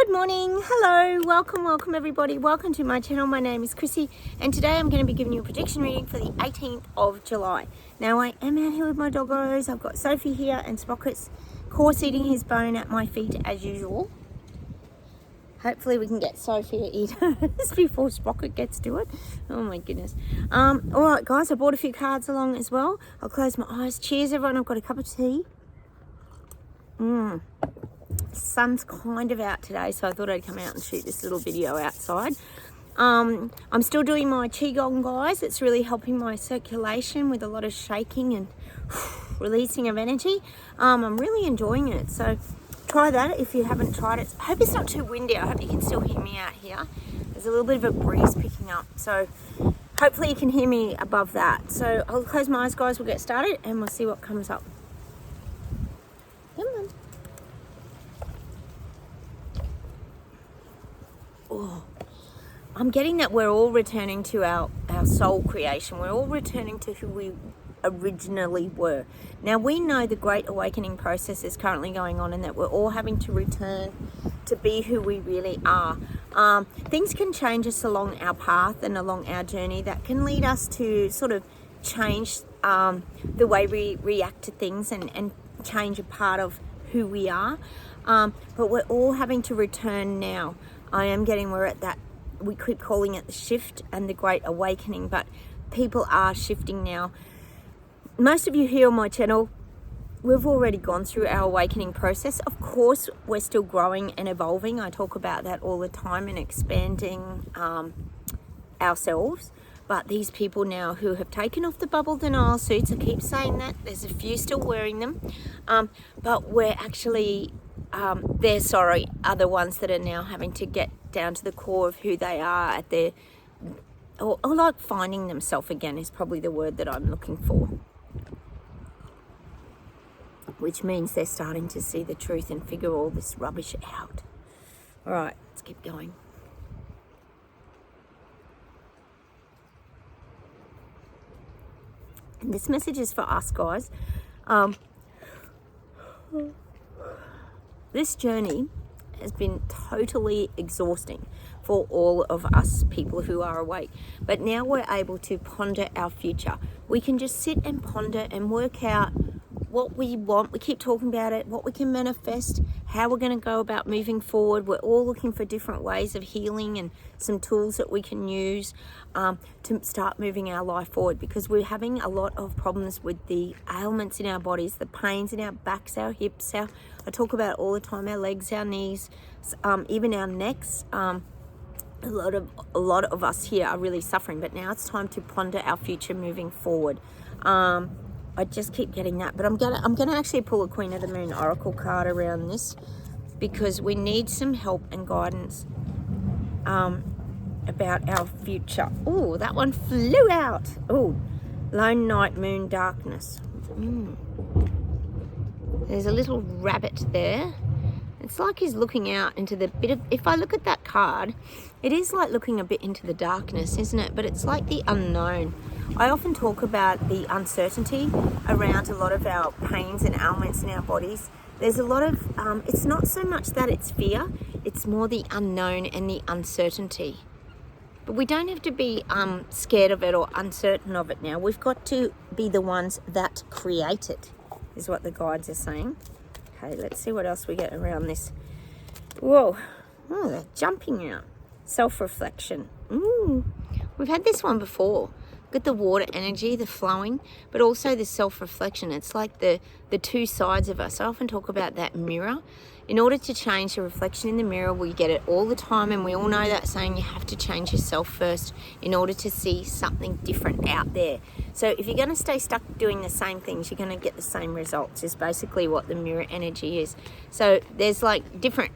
Good morning, hello, welcome everybody, welcome to my channel. My name is Chrissy and today I'm going to be giving you a prediction reading for the 18th of July. Now I am out here with my doggos. I've got Sophie here and Sprocket's course eating his bone at my feet as usual. Hopefully we can get Sophie to eat hers before Sprocket gets to it. Oh my goodness. Alright guys, I brought a few cards along as well. I'll close my eyes. Cheers everyone, I've got a cup of tea. Sun's kind of out today, so I thought I'd come out and shoot this little video outside. I'm still doing my Qigong, guys. It's really helping my circulation with a lot of shaking and releasing of energy. I'm really enjoying it, so try that if you haven't tried it. I hope it's not too windy. I hope you can still hear me out here. There's a little bit of a breeze picking up, so hopefully you can hear me above that. So I'll close my eyes, guys. We'll get started and we'll see what comes up. Come on. Oh, I'm getting that we're all returning to our soul creation. We're all returning to who we originally were. Now we know the Great Awakening process is currently going on and that we're all having to return to be who we really are. Things can change us along our path and along our journey that can lead us to sort of change the way we react to things and change a part of who we are. But we're all having to return now. I am getting, we're at that, we keep calling it the shift and the Great Awakening, but people are shifting now. Most of you here on my channel, we've already gone through our awakening process. Of course, we're still growing and evolving. I talk about that all the time and expanding ourselves. But these people now who have taken off the bubble denial suits, I keep saying that, there's a few still wearing them, but we're actually, are the ones that are now having to get down to the core of who they are at their, or like finding themselves again is probably the word that I'm looking for. Which means they're starting to see the truth and figure all this rubbish out. All right, let's keep going. And this message is for us, guys. This journey has been totally exhausting for all of us people who are awake. But now we're able to ponder our future. We can just sit and ponder and work out what we want. We keep talking about it, what we can manifest, how we're going to go about moving forward. We're all looking for different ways of healing and some tools that we can use to start moving our life forward, because we're having a lot of problems with the ailments in our bodies, the pains in our backs, our hips, I talk about it all the time, our legs, our knees, even our necks. A lot of us here are really suffering, but now it's time to ponder our future moving forward. I just keep getting that, but I'm gonna actually pull a Queen of the Moon Oracle card around this, because we need some help and guidance about our future. Oh, that one flew out. Oh, Lone Night, Moon, Darkness. There's a little rabbit there. It's like he's looking out into the bit of, if I look at that card, it is like looking a bit into the darkness, isn't it? But it's like the unknown. I often talk about the uncertainty around a lot of our pains and ailments in our bodies. There's a lot of, it's not so much that it's fear, it's more the unknown and the uncertainty. But we don't have to be scared of it or uncertain of it now. We've got to be the ones that create it, is what the guides are saying. Okay, let's see what else we get around this. Whoa, oh, they're jumping out. Self-reflection. We've had this one before. Look at the water energy, the flowing, but also the self-reflection. It's like the two sides of us. I often talk about that mirror. In order to change the reflection in the mirror, we get it all the time, and we all know that saying, you have to change yourself first in order to see something different out there. So if you're going to stay stuck doing the same things, you're going to get the same results, is basically what the mirror energy is. So there's like different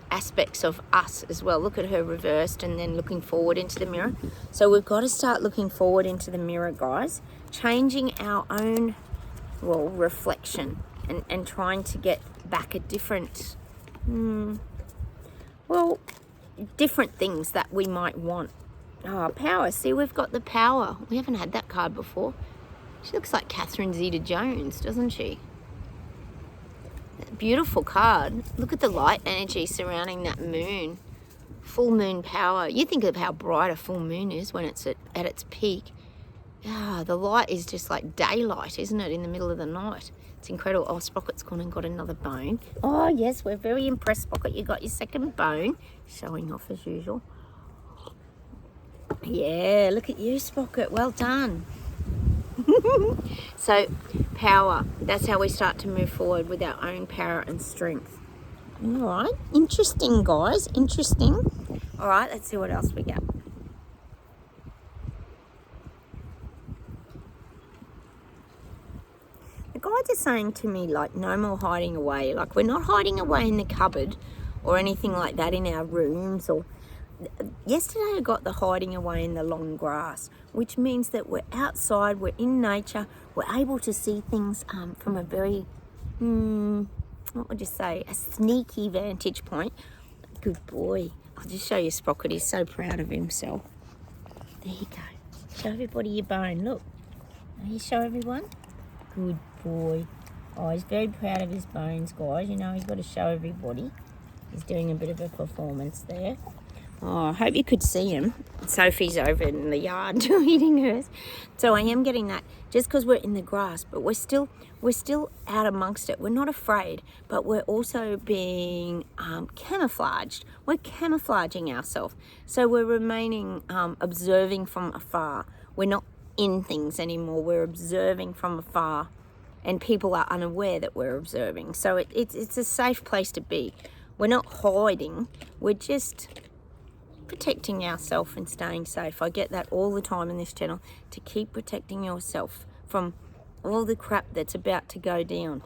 aspects of us as well. Look at her reversed and then looking forward into the mirror. So we've got to start looking forward into the mirror, guys, changing our own reflection and trying to get back a different different things that we might want. Power. See, we've got the power. We haven't had that card before. She looks like Catherine Zeta-Jones, doesn't she? beautiful card. Look at the light energy surrounding that moon. Full moon power. You think of how bright a full moon is when it's at its peak. Ah, the light is just like daylight, isn't it, in the middle of the night? It's incredible. Oh, Sprocket's gone and got another bone. Oh, yes, we're very impressed, Sprocket. You got your second bone. Showing off as usual. Yeah, look at you, Sprocket. Well done. So, power. That's how we start to move forward with our own power and strength. All right. Interesting, guys. Interesting. All right, let's see what else we get. The guides are saying to me, like, no more hiding away. Like, we're not hiding away in the cupboard or anything like that in our rooms. Or yesterday I got the hiding away in the long grass, which means that we're outside, we're in nature, we're able to see things from a very, what would you say, a sneaky vantage point. Good boy. I'll just show you Sprocket. He's so proud of himself. There you go. Show everybody your bone. Look. Will you show everyone? Good boy. Oh, he's very proud of his bones, guys. You know, he's got to show everybody. He's doing a bit of a performance there. Oh, I hope you could see him. Sophie's over in the yard eating hers. So I am getting that just because we're in the grass, but we're still out amongst it. We're not afraid, but we're also being camouflaged. We're camouflaging ourselves. So we're remaining observing from afar. We're not in things anymore. We're observing from afar, and people are unaware that we're observing. So it's a safe place to be. We're not hiding. We're just protecting ourselves and staying safe. I get that all the time in this channel, to keep protecting yourself from all the crap that's about to go down.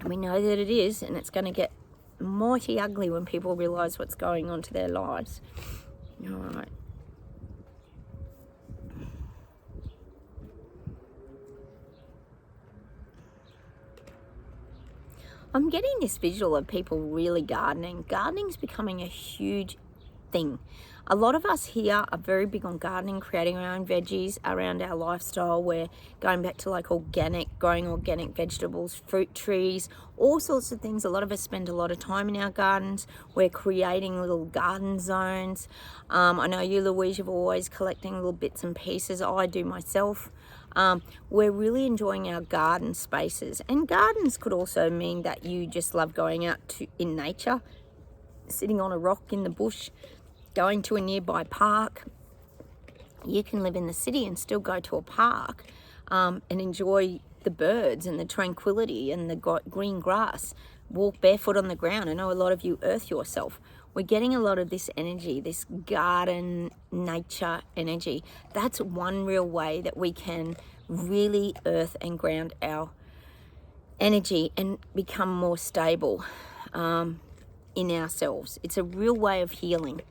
We know that it is, and it's going to get mighty ugly when people realise what's going on to their lives. All right. I'm getting this visual of people really gardening. Gardening's becoming a huge thing. A lot of us here are very big on gardening, creating our own veggies around our lifestyle. We're going back to like organic, growing organic vegetables, fruit trees, all sorts of things. A lot of us spend a lot of time in our gardens. We're creating little garden zones. I know you, Louise, you're always collecting little bits and pieces. I do myself. We're really enjoying our garden spaces, and gardens could also mean that you just love going out in nature, sitting on a rock in the bush, going to a nearby park. You can live in the city and still go to a park and enjoy the birds and the tranquility and the green grass, walk barefoot on the ground. I know a lot of you earth yourself. We're getting a lot of this energy, this garden nature energy. That's one real way that we can really earth and ground our energy and become more stable in ourselves. It's a real way of healing.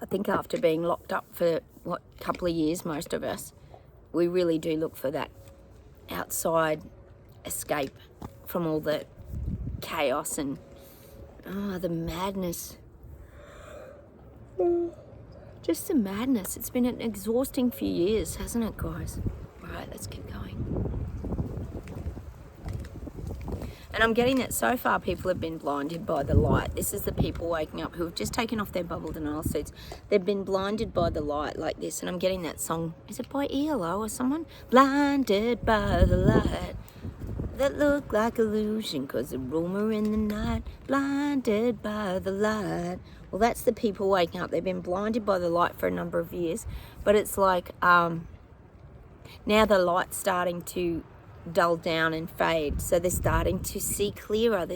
I think after being locked up for a couple of years, most of us, we really do look for that outside escape from all the chaos and the madness. Just the madness. It's been an exhausting few years, hasn't it, guys? All right, let's keep going. And I'm getting that so far people have been blinded by the light. This is the people waking up who have just taken off their bubble denial suits. They've been blinded by the light like this. And I'm getting that song. Is it by ELO or someone? Blinded by the light that look like illusion, 'cause a rumor in the night, blinded by the light. Well, that's the people waking up. They've been blinded by the light for a number of years, but it's like now the light's starting to dull down and fade, so they're starting to see clearer.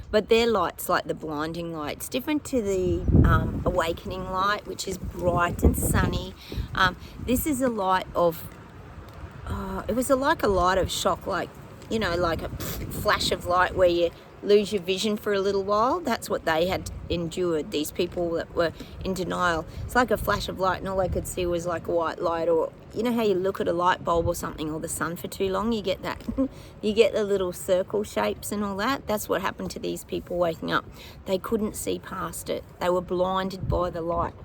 But their light's like the blinding light. It's different to the awakening light, which is bright and sunny. This is a light of it was like a light of shock, like, you know, like a flash of light where you lose your vision for a little while. That's what they had endured, these people that were in denial. It's like a flash of light and all they could see was like a white light, or you know how you look at a light bulb or something or the sun for too long, you get that you get the little circle shapes and all that. That's what happened to these people waking up. They couldn't see past it. They were blinded by the light.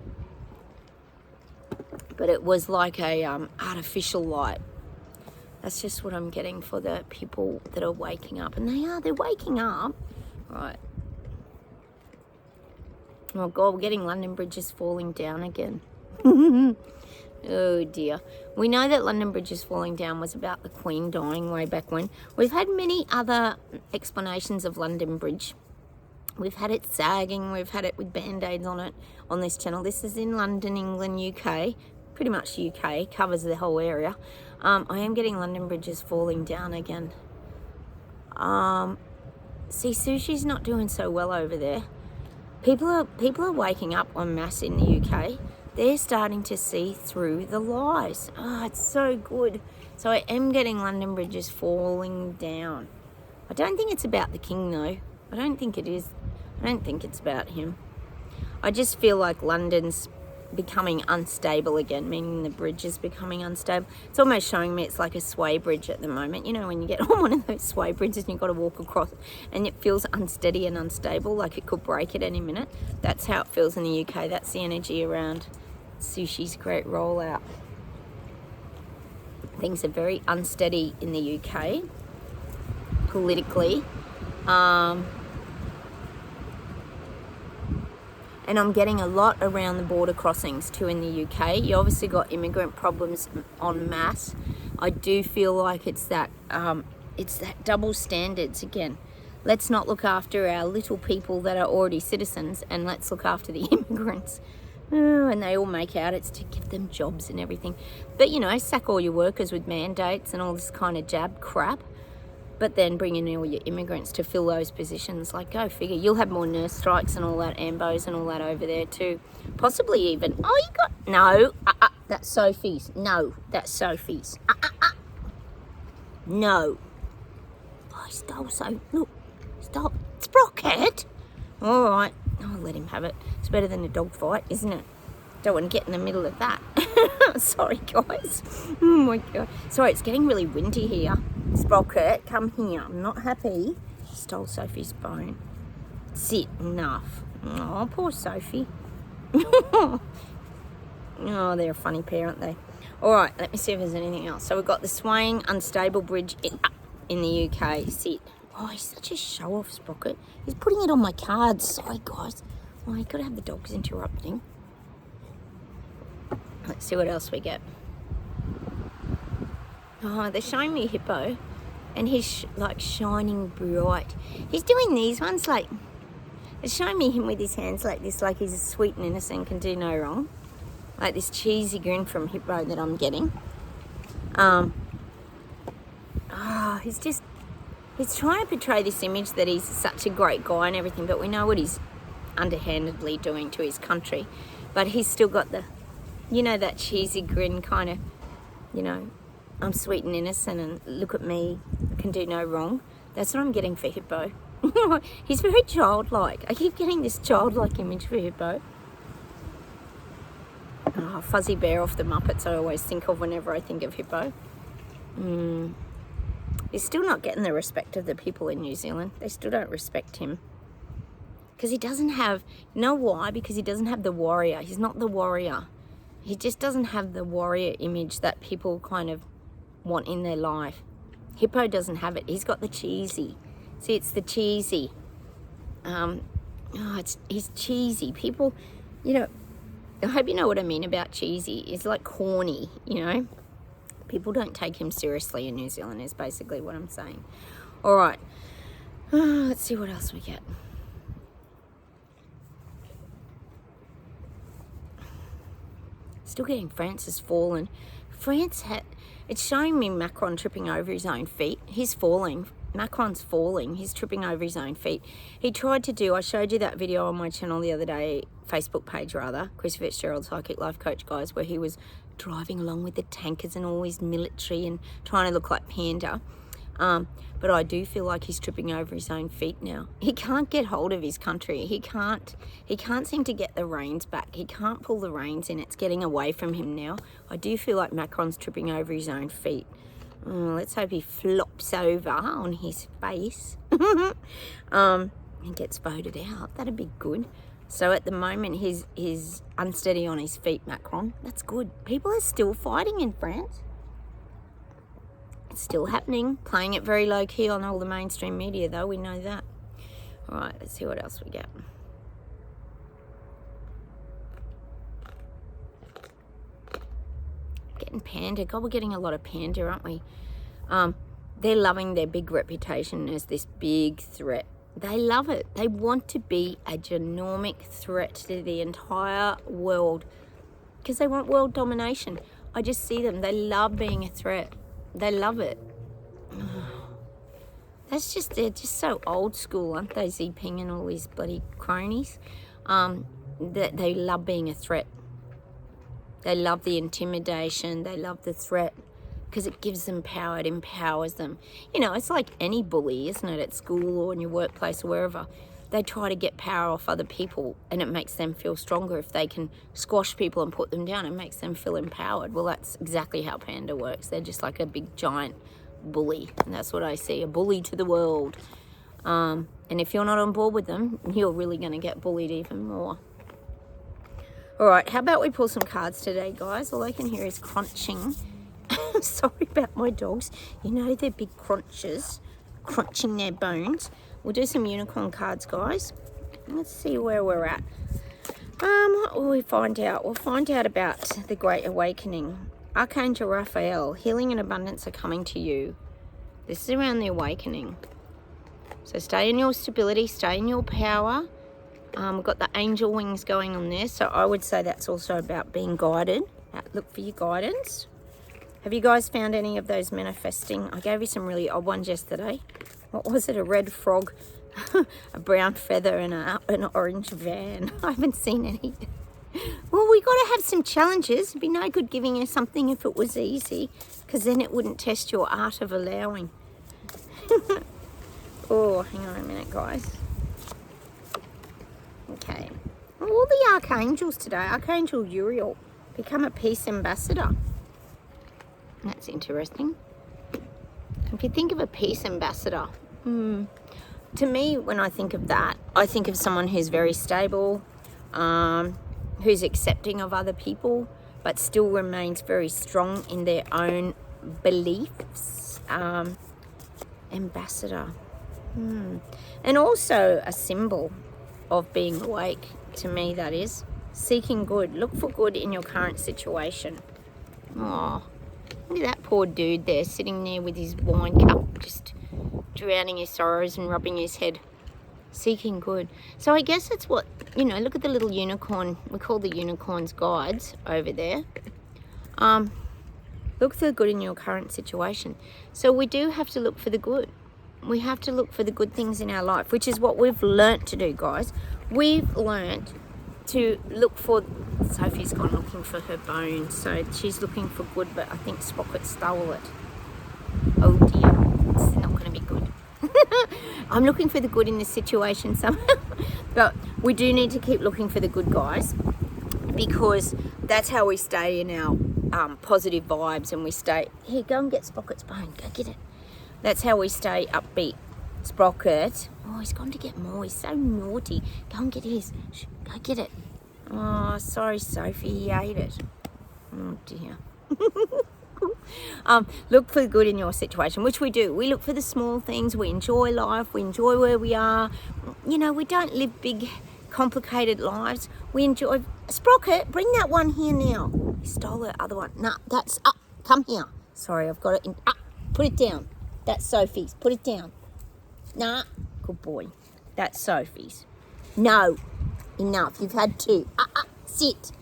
but it was like a artificial light. That's just what I'm getting for the people that are waking up. And they're waking up. Right. Oh God, we're getting London Bridge is falling down again. Oh dear. We know that London Bridge is falling down was about the Queen dying way back when. We've had many other explanations of London Bridge. We've had it sagging, we've had it with band-aids on it on this channel. This is in London, England, UK. Pretty much UK, covers the whole area. I am getting London Bridge is falling down again. See, sushi's not doing so well over there. People are waking up en masse in the UK. They're starting to see through the lies. Oh, it's so good. So I am getting London Bridge is falling down. I don't think it's about the king though. I don't think it is. I don't think it's about him. I just feel like London's becoming unstable again, meaning the bridge is becoming unstable. It's almost showing me it's like a sway bridge at the moment. You know, when you get on one of those sway bridges and you've got to walk across and it feels unsteady and unstable, like it could break at any minute. That's how it feels in the UK. That's the energy around sushi's great rollout. Things are very unsteady in the UK politically. And I'm getting a lot around the border crossings too in the UK. You obviously got immigrant problems en masse. I do feel like it's that double standards again. Let's not look after our little people that are already citizens, and let's look after the immigrants. Oh, and they all make out it's to give them jobs and everything. But you know, sack all your workers with mandates and all this kind of jab crap. But then bring in all your immigrants to fill those positions. Like, go figure. You'll have more nurse strikes and all that, ambos and all that over there too. Possibly even, oh, you got, no, that's Sophie's. No, that's Sophie's. No. I stole so, look, stop. Sprocket. All right, I'll let him have it. It's better than a dog fight, isn't it? Don't want to get in the middle of that. Sorry, guys. Oh my God. Sorry, it's getting really windy here. Sprocket, come here. I'm not happy. Stole Sophie's bone. Sit, enough. Oh, poor Sophie. Oh, they're a funny pair, aren't they? All right, let me see if there's anything else. So we've got the swaying, unstable bridge in the UK. Sit. Oh, he's such a show-off, Sprocket. He's putting it on my cards. Sorry, guys. Oh, you've got to have the dogs interrupting. Let's see what else we get. Oh, they're showing me hippo, and he's like shining bright. He's doing these ones like, they're showing me him with his hands like this, like he's sweet and innocent, can do no wrong. Like this cheesy grin from hippo that I'm getting. He's trying to portray this image that he's such a great guy and everything, but we know what he's underhandedly doing to his country. But he's still got the, you know, that cheesy grin kind of, you know, I'm sweet and innocent and look at me, I can do no wrong. That's what I'm getting for hippo. He's very childlike. I keep getting this childlike image for hippo. Oh, Fuzzy Bear off the Muppets I always think of whenever I think of hippo. He's still not getting the respect of the people in New Zealand. They still don't respect him. Because he doesn't have, you know why? Because he doesn't have the warrior. He's not the warrior. He just doesn't have the warrior image that people kind of want in their life. Hippo doesn't have it. He's got the cheesy. See, it's the cheesy. He's cheesy. People, you know, I hope you know what I mean about cheesy. It's like corny, you know. People don't take him seriously in New Zealand is basically what I'm saying. All right. Let's see what else we get. Still getting France has fallen. It's showing me Macron tripping over his own feet. He's falling. Macron's falling. He's tripping over his own feet. He tried to do, I showed you that video on my channel the other day, Facebook page rather, Chrissy Fitzgerald Psychic Life Coach, guys, where he was driving along with the tankers and all his military and trying to look like Panda. But I do feel like he's tripping over his own feet now. He can't get hold of his country. He can't seem to get the reins back. He can't pull the reins in. It's getting away from him now. I do feel like Macron's tripping over his own feet. Let's hope he flops over on his face and gets voted out. That'd be good. So at the moment, he's unsteady on his feet, Macron. That's good. People are still fighting in France. It's still happening. Playing it very low-key on all the mainstream media, though. We know that. All right, let's see what else we get. Getting panda. God, we're getting a lot of panda, aren't we? They're loving their big reputation as this big threat. They love it. They want to be a genomic threat to the entire world because they want world domination. I just see them. They love being a threat. They love it. They're just so old school, aren't they? Xi-Ping and all these bloody cronies. They love being a threat. They love the intimidation. They love the threat. Because it gives them power, it empowers them. You know, it's like any bully, isn't it, at school or in your workplace or wherever. They try to get power off other people and it makes them feel stronger. If they can squash people and put them down, it makes them feel empowered. Well, that's exactly how panda works. They're just like a big giant bully. And that's what I see, a bully to the world. And if you're not on board with them, you're really going to get bullied even more. All right, how about we pull some cards today, guys? All I can hear is crunching. Sorry about my dogs. You know they're big crunchers, crunching their bones. We'll do some unicorn cards, guys. Let's see where we're at. What will we find out? We'll find out about the Great Awakening. Archangel Raphael, healing and abundance are coming to you. This is around the awakening. So stay in your stability, stay in your power. We've got the angel wings going on there. So I would say that's also about being guided. Look for your guidance. Have you guys found any of those manifesting? I gave you some really odd ones yesterday. What was it? A red frog, a brown feather, and an orange van. I haven't seen any. Well, we got to have some challenges. It'd be no good giving you something if it was easy, because then it wouldn't test your art of allowing. Oh, hang on a minute, guys. Okay. All the archangels today. Archangel Uriel, become a peace ambassador. That's interesting. If you think of a peace ambassador, to me, when I think of that, I think of someone who's very stable, who's accepting of other people, but still remains very strong in their own beliefs. Ambassador. And also a symbol of being awake, to me, that is. Seeking good. Look for good in your current situation. Oh. Look at that poor dude there, sitting there with his wine cup, just drowning his sorrows and rubbing his head, seeking good. So I guess it's what, you know, look at the little unicorn. We call the unicorns guides over there. Look for the good in your current situation. So we do have to look for the good. We have to look for the good things in our life, which is what we've learnt to do, guys. We've learnt to look for... Sophie's gone looking for her bone, so she's looking for good, but I think Sprocket stole it. Oh dear, it's not going to be good. I'm looking for the good in this situation somehow, but we do need to keep looking for the good, guys, because that's how we stay in our positive vibes, and we stay... Here, go and get Sprocket's bone, go get it. That's how we stay upbeat. Sprocket, oh, he's gone to get more, he's so naughty. Go and get his. Shh, go get it. Oh, sorry, Sophie, he ate it. Oh, dear. Look for the good in your situation, which we do. We look for the small things. We enjoy life. We enjoy where we are. You know, we don't live big, complicated lives. We enjoy... Sprocket, bring that one here now. You stole the other one. No, that's... come here. Sorry, I've got it in... put it down. That's Sophie's. Put it down. Nah, good boy. That's Sophie's. No. Enough. You've had two. Sit.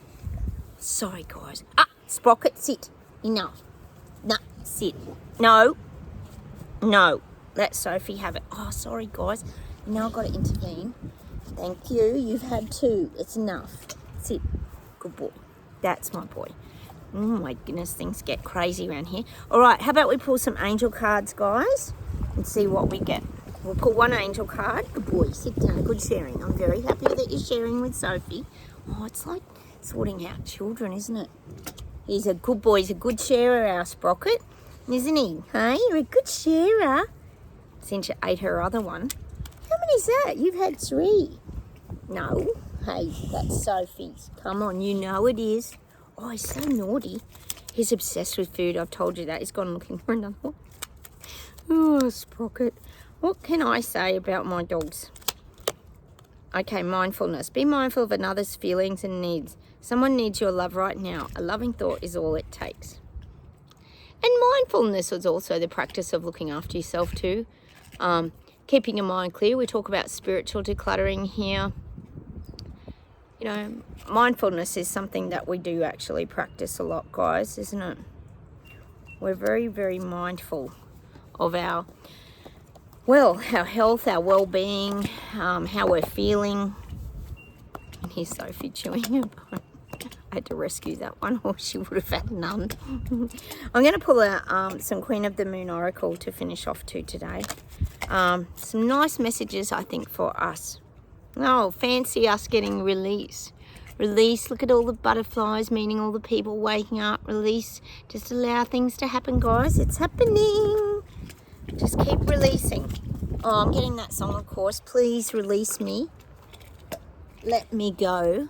Sorry, guys. Sprocket, sit. Enough. Nah, sit. No. No. Let Sophie have it. Oh, sorry, guys. Now I've got to intervene. Thank you. You've had two. It's enough. Sit. Good boy. That's my boy. Oh, my goodness. Things get crazy around here. All right. How about we pull some angel cards, guys, and see what we get. We'll pull one angel card. Good boy, sit down. Good sharing. I'm very happy that you're sharing with Sophie. Oh, it's like sorting out children, isn't it? He's a good boy. He's a good sharer, our Sprocket, isn't he? Hey, you're a good sharer. Since you ate her other one. How many's that? You've had 3. No. Hey, that's Sophie's. Come on, you know it is. Oh, he's so naughty. He's obsessed with food. I've told you that. He's gone looking for another one. Oh, Sprocket. What can I say about my dogs? Okay, mindfulness. Be mindful of another's feelings and needs. Someone needs your love right now. A loving thought is all it takes. And mindfulness is also the practice of looking after yourself too. Keeping your mind clear. We talk about spiritual decluttering here. You know, mindfulness is something that we do actually practice a lot, guys, isn't it? We're very, very mindful of our health, our well-being, how we're feeling. And here's Sophie chewing her bone. I had to rescue that one, or she would have had none. I'm going to pull out some Queen of the Moon Oracle to finish off to today. Some nice messages, I think, for us. Oh, fancy us getting release. Release, look at all the butterflies, meaning all the people waking up. Release, just allow things to happen, guys. It's happening. Just keep releasing. Oh, I'm getting that song, of course. Please release me. Let me go.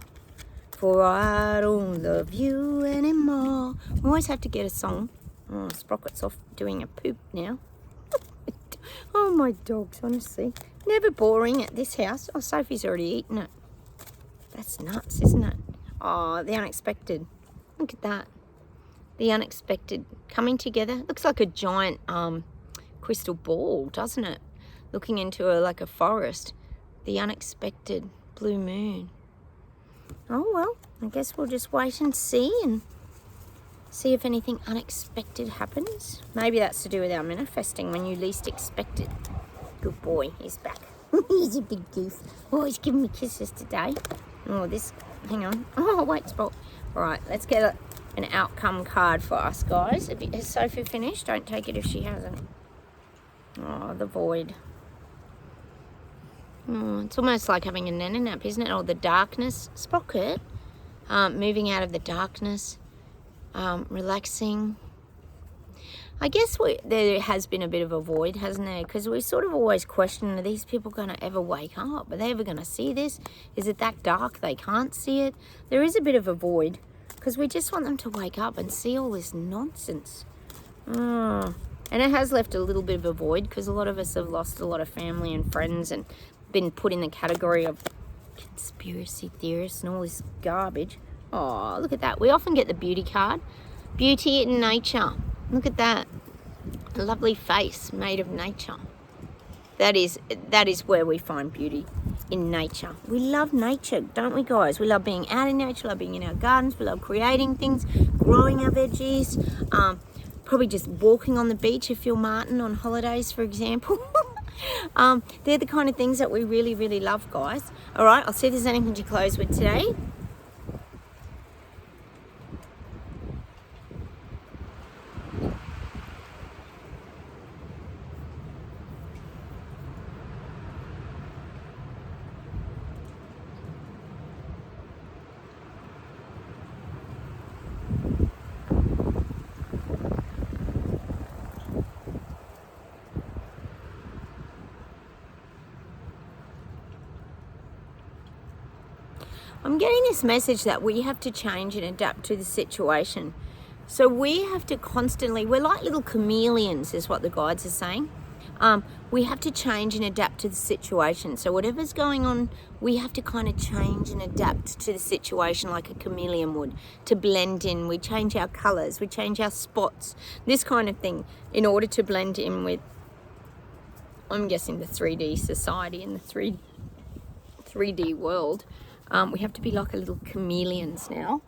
For I don't love you anymore. I always have to get a song. Oh, Sprocket's off doing a poop now. Oh, my dogs, honestly. Never boring at this house. Oh, Sophie's already eaten it. That's nuts, isn't it? Oh, the unexpected. Look at that. The unexpected coming together. Looks like a giant crystal ball, doesn't it? Looking into like a forest. The unexpected blue moon. Oh, well, I guess we'll just wait and see if anything unexpected happens. Maybe that's to do with our manifesting when you least expect it. Good boy, he's back. He's a big goof. Oh, he's giving me kisses today. Oh, hang on. Oh, wait, Spot. All right, let's get an outcome card for us, guys. Has Sophie finished? Don't take it if she hasn't. Oh, the void. Oh, it's almost like having a nana nap, isn't it? Or the darkness. Sprocket. Moving out of the darkness. Relaxing. I guess there has been a bit of a void, hasn't there? Because we sort of always question, are these people going to ever wake up? Are they ever going to see this? Is it that dark they can't see it? There is a bit of a void because we just want them to wake up and see all this nonsense. And it has left a little bit of a void because a lot of us have lost a lot of family and friends and been put in the category of conspiracy theorists and all this garbage. Oh, look at that. We often get the beauty card. Beauty in nature. Look at that. A lovely face made of nature. That is where we find beauty, in nature. We love nature, don't we, guys? We love being out in nature, love being in our gardens, we love creating things, growing our veggies, probably just walking on the beach if you're Martin on holidays, for example. They're the kind of things that we really, really love, guys. All right, I'll see if there's anything to close with today. I'm getting this message that we have to change and adapt to the situation. So we have to constantly, we're like little chameleons is what the guides are saying. We have to change and adapt to the situation. So whatever's going on, we have to kind of change and adapt to the situation like a chameleon would, to blend in. We change our colours, we change our spots, this kind of thing, in order to blend in with, I'm guessing, the 3D society and the 3D world. We have to be like a little chameleons now,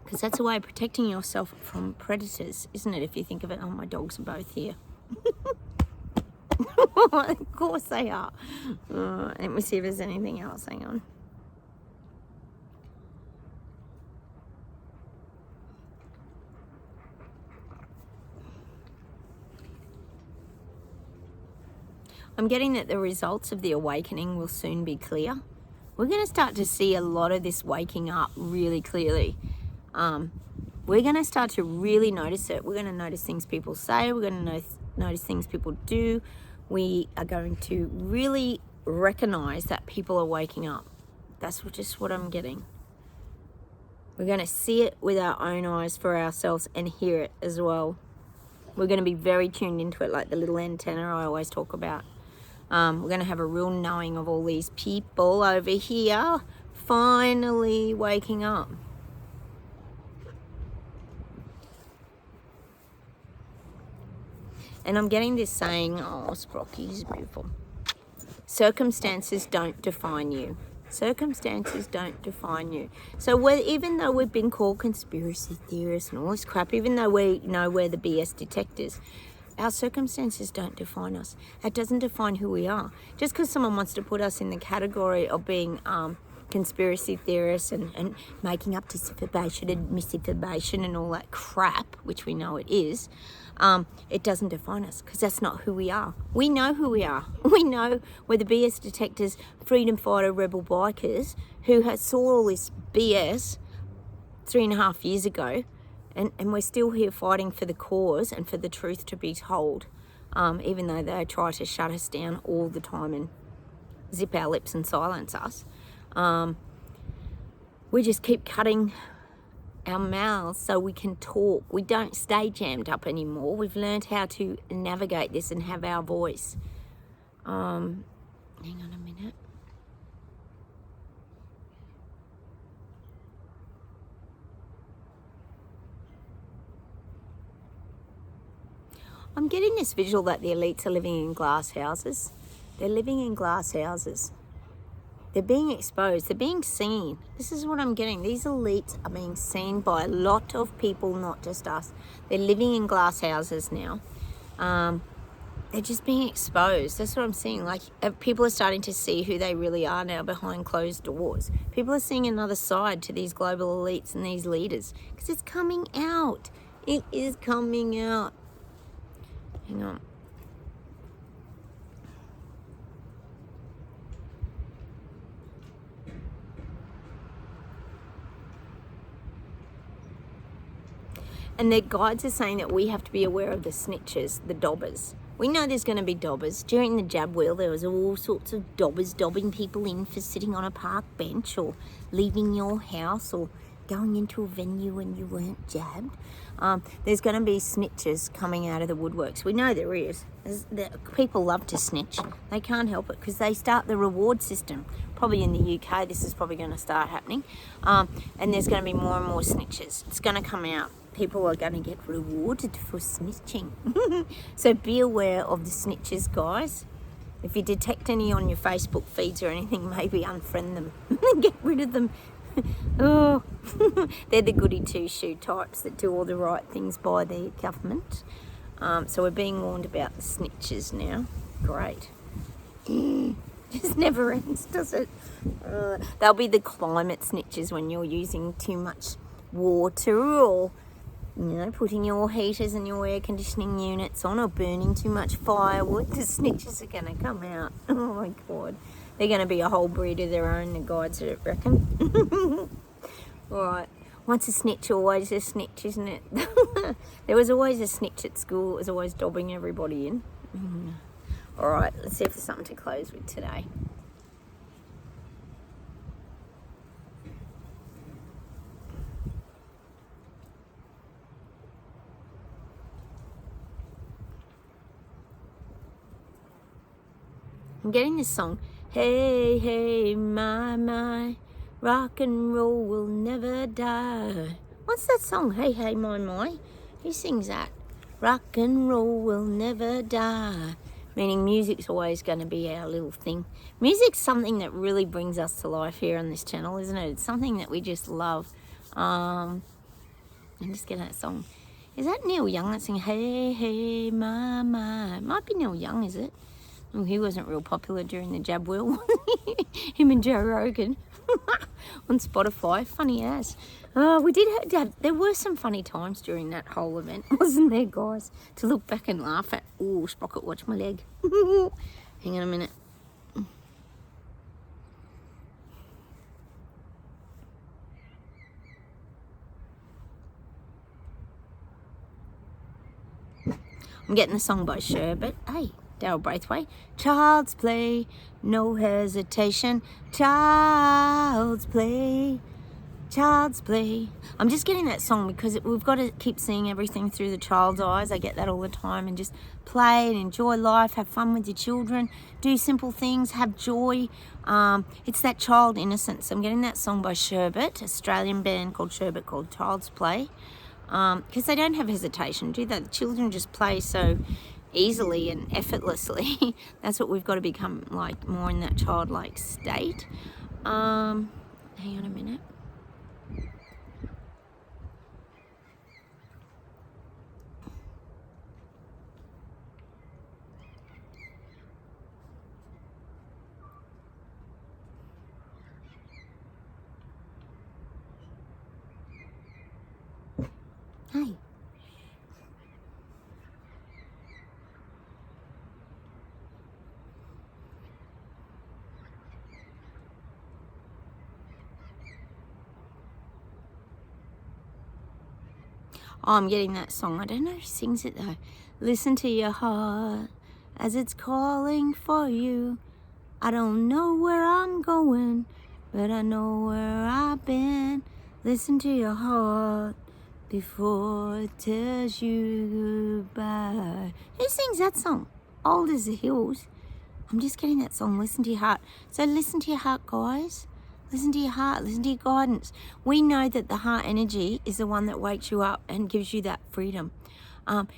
because that's a way of protecting yourself from predators, isn't it? If you think of it. Oh, my dogs are both here. Of course they are. Let me see if there's anything else. Hang on. I'm getting that the results of the awakening will soon be clear. We're going to start to see a lot of this waking up really clearly. We're going to start to really notice it. We're going to notice things people say. We're going to notice things people do. We are going to really recognize that people are waking up. That's just what I'm getting. We're going to see it with our own eyes for ourselves and hear it as well. We're going to be very tuned into it, like the little antenna I always talk about. We're going to have a real knowing of all these people over here finally waking up. And I'm getting this saying, oh, Sprocky is beautiful. Circumstances don't define you. Circumstances don't define you. So even though we've been called conspiracy theorists and all this crap, even though we know we're the BS detectors, our circumstances don't define us. It doesn't define who we are. Just because someone wants to put us in the category of being conspiracy theorists and making up disinformation and misinformation and all that crap, which we know it is, it doesn't define us, because that's not who we are. We know who we are. We know we're the BS detectors, freedom fighter, rebel bikers who saw all this BS 3.5 years ago, and we're still here fighting for the cause and for the truth to be told, even though they try to shut us down all the time and zip our lips and silence us. We just keep cutting our mouths so we can talk. We don't stay jammed up anymore. We've learned how to navigate this and have our voice. Hang on a minute. I'm getting this visual that the elites are living in glass houses. They're living in glass houses. They're being exposed. They're being seen. This is what I'm getting. These elites are being seen by a lot of people, not just us. They're living in glass houses now. They're just being exposed. That's what I'm seeing. Like, people are starting to see who they really are now behind closed doors. People are seeing another side to these global elites and these leaders, because it's coming out. It is coming out. Hang on. And their guides are saying that we have to be aware of the snitches, the dobbers. We know there's going to be dobbers. During the jab wheel, there was all sorts of dobbers dobbing people in for sitting on a park bench or leaving your house or going into a venue when you weren't jabbed. There's going to be snitches coming out of the woodworks. We know there is. People love to snitch. They can't help it because they start the reward system. Probably in the UK, this is probably going to start happening. And there's going to be more and more snitches. It's going to come out. People are going to get rewarded for snitching. So be aware of the snitches, guys. If you detect any on your Facebook feeds or anything, maybe unfriend them. Get rid of them. Oh, they're the goody two-shoe types that do all the right things by the government. So we're being warned about the snitches now. Great. Just never ends, does it? They'll be the climate snitches when you're using too much water, or putting your heaters and your air conditioning units on, or burning too much firewood. The snitches are going to come out. Oh my God. They're going to be a whole breed of their own, the guides, I reckon. Alright. Once a snitch, always a snitch, isn't it? There was always a snitch at school. It was always dobbing everybody in. Alright, let's see if there's something to close with today. I'm getting this song. Hey, hey, my, rock and roll will never die. What's that song? Hey, hey, my. Who sings that? Rock and roll will never die. Meaning music's always going to be our little thing. Music's something that really brings us to life here on this channel, isn't it? It's something that we just love. I'm just getting that song. Is that Neil Young that sing Hey, hey, my? It might be Neil Young, is it? Oh, he wasn't real popular during the jab wheel. Him and Joe Rogan on Spotify. Funny ass. We did have, there were some funny times during that whole event, wasn't there, guys? To look back and laugh at. Oh, Sprocket, watch my leg. Hang on a minute. I'm getting the song by Cher, but hey, Daryl Braithwaite. Child's play, no hesitation. Child's play. Child's play. I'm just getting that song because we've got to keep seeing everything through the child's eyes. I get that all the time. And just play and enjoy life, have fun with your children, do simple things, have joy. It's that child innocence. I'm getting that song by Sherbet, Australian band called Sherbet, called Child's Play. Because they don't have hesitation, do they? The children just play so easily and effortlessly. That's what we've got to become, like, more in that childlike state. Hang on a minute. Hey. Oh, I'm getting that song. I don't know who sings it though. Listen to your heart as it's calling for you. I don't know where I'm going, but I know where I've been. Listen to your heart before it tells you goodbye. Who sings that song? Old as the Hills. I'm just getting that song, Listen to Your Heart. So listen to your heart, guys. Listen to your heart. Listen to your guidance. We know that the heart energy is the one that wakes you up and gives you that freedom.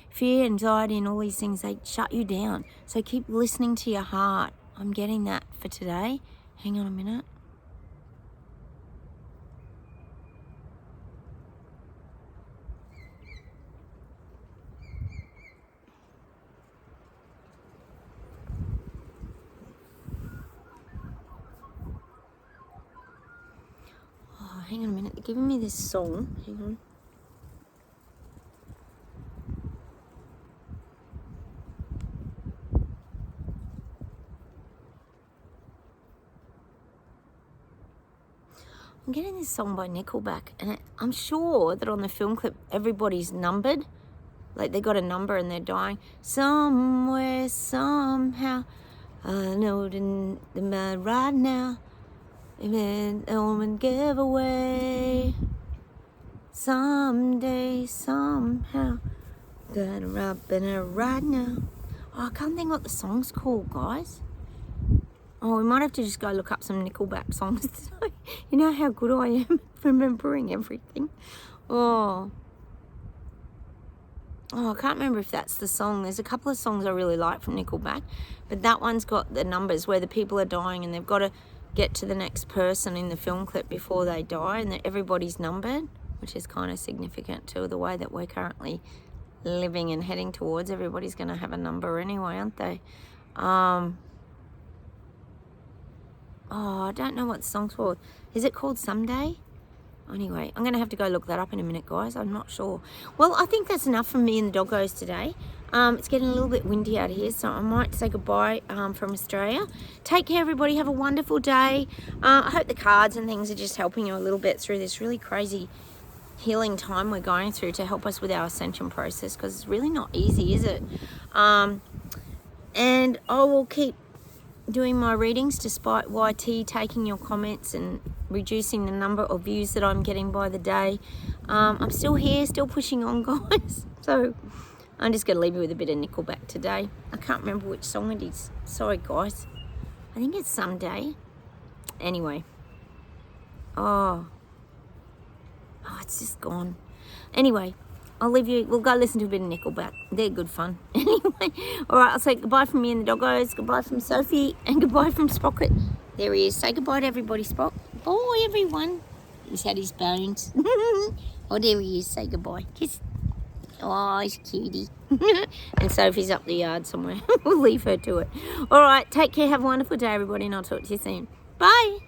Fear, anxiety, and all these things, they shut you down. So keep listening to your heart. I'm getting that for today. Hang on a minute. Hang on a minute, they're giving me this song. Hang on. I'm getting this song by Nickelback, and I'm sure that on the film clip, everybody's numbered. Like they got a number and they're dying. Somewhere, somehow, I know the man right now. Even a woman give away. Someday, somehow, got her up in her right now. Oh, I can't think what the song's called, guys. Oh, we might have to just go look up some Nickelback songs. You know how good I am at remembering everything. Oh, I can't remember if that's the song. There's a couple of songs I really like from Nickelback, but that one's got the numbers where the people are dying and they've got to get to the next person in the film clip before they die, and that everybody's numbered, which is kind of significant to the way that we're currently living and heading towards. Everybody's going to have a number anyway, aren't they? I don't know what the song's called. Is it called Someday? Anyway, I'm going to have to go look that up in a minute, guys. I'm not sure. Well, I think that's enough from me and the doggos today. It's getting a little bit windy out here, so I might say goodbye from Australia. Take care, everybody. Have a wonderful day. I hope the cards and things are just helping you a little bit through this really crazy healing time we're going through to help us with our ascension process, because it's really not easy, is it? And I will keep doing my readings despite YT taking your comments and reducing the number of views that I'm getting by the day. I'm still here, still pushing on, guys. So I'm just going to leave you with a bit of Nickelback today. I can't remember which song it is. Sorry, guys. I think it's Someday. Anyway. Oh, it's just gone. Anyway, I'll leave you. We'll go listen to a bit of Nickelback. They're good fun. Anyway, all right, I'll say goodbye from me and the doggos. Goodbye from Sophie. And goodbye from Sprocket. There he is. Say goodbye to everybody, Spock. Bye, everyone. He's had his bones. Oh, there he is. Say goodbye. Kiss. Oh, he's a cutie. And Sophie's up the yard somewhere. We'll leave her to it. All right, take care. Have a wonderful day, everybody, and I'll talk to you soon. Bye.